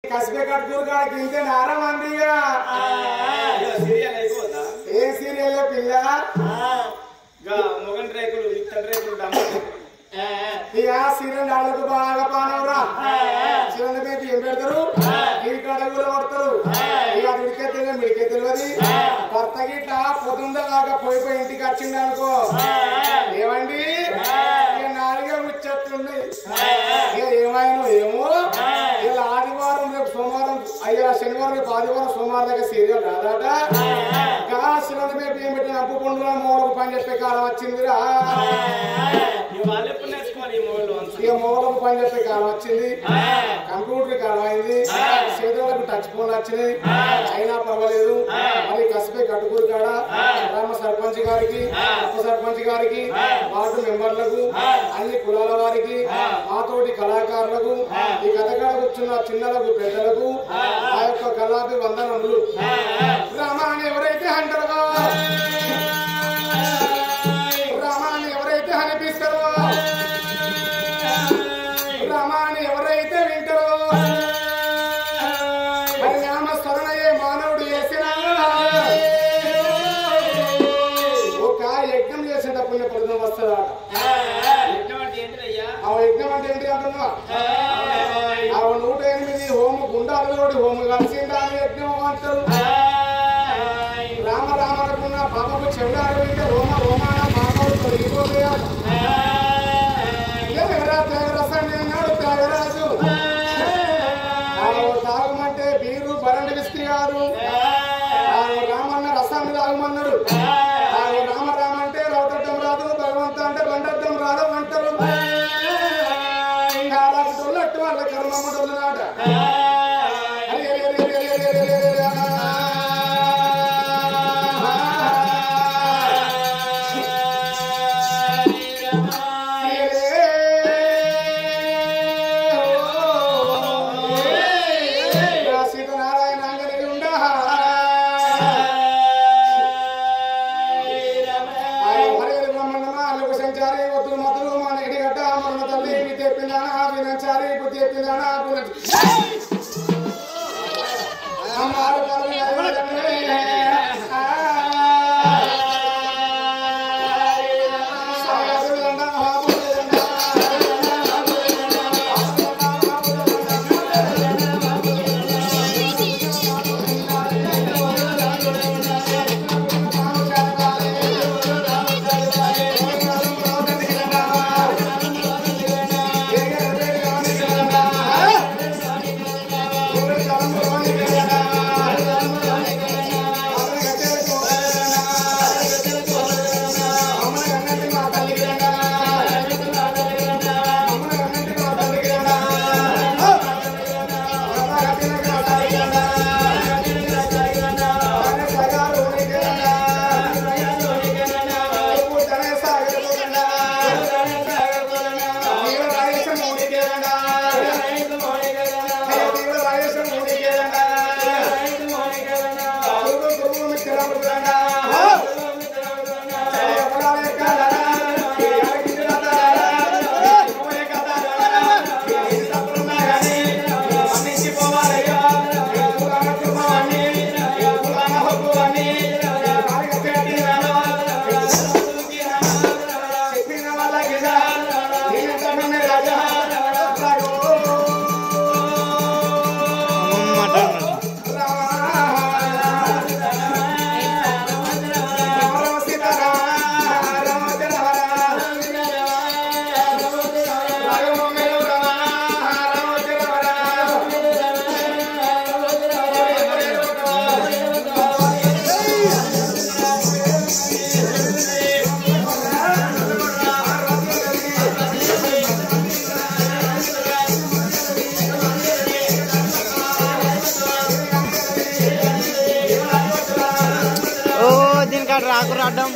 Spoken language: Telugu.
కసిపే కట్టుకూరు కాడికి ఇంతే నారా మందిగా ఏ సీరియల్ పిల్ల మొగన్ రేకులు ఇత్తడి రేకులు ఇక సీరియల్ ఆడకు బాగా పానవరా చిన్న మీద ఏం పెడతారు ఈ కాడ కూడా పడతారు ఇక అది ఉడికే తెలియదు మిడికే తెలియదు భర్త గిట్ట పొద్దుందా దాకా పోయిపోయి ఇంటికి వచ్చింది అనుకో ఏమండి ఇక నాలుగే ముచ్చట్లున్నాయి ఇక ఏమైనా ఏమో ఇలా ఆదివారం రేపు సోమవారం అయ్యా శనివారం రేపు ఆదివారం సోమవారం దగ్గర సీరియల్ రాదాట శివని మీద ఏం పెట్టిన అప్పు పండుగ మూడకు పని చెప్పే కాలం వచ్చిందిరా ఇక మూడకు పని చెప్పే కాలం వచ్చింది కంప్యూటర్ కాలం అయింది చేతులకు టచ్ ఫోన్ వచ్చినాయి అయినా పర్వాలేదు మరి కసిపే కట్టుకూరు కాడ గ్రామ సర్పంచ్ గారికి ఉప సర్పంచ్ గారికి వార్డు మెంబర్లకు అన్ని కులాల వారికి మాతోటి కళాకారులకు ఈ కథకాడ కూర్చున్న చిన్నలకు పెద్దలకు ఆ యొక్క కళాభి వందనములు రామాన్ని ఎవరైతే అంటారో రామాన్ని ఎవరైతే అనిపిస్తారో రామాన్ని ఎవరైతే వింటారో మరి నామస్మరణయే మానవుడు చేసిన ఒక యజ్ఞం చేసేట పుణ్య ఫలితం వస్తుందా యజ్ఞం అంటే ఏంటి అంటున్నా 108 హోము గుండాలతోటి హోము కలిసిందా అని యజ్ఞం అంటారు రామ రామనుకున్న పాపకు చెవుడారు వింటే రోమ రోమాన మానవుడు తొలగిపోయాడు త్యాగరసాన్ని అన్నాడు త్యాగరాజు తాగమంటే బీరు బరండి విస్తి కాదు రామన్న రసాన్ని తాగమన్నాడు రామ రామ అంటే రౌతర్థం రాదు భగవంత అంటే బండర్థం రాదు అంటారు అలాంటి వాళ్ళ కర్మమ్మ డొల్లునాట రాకు రాడ్డం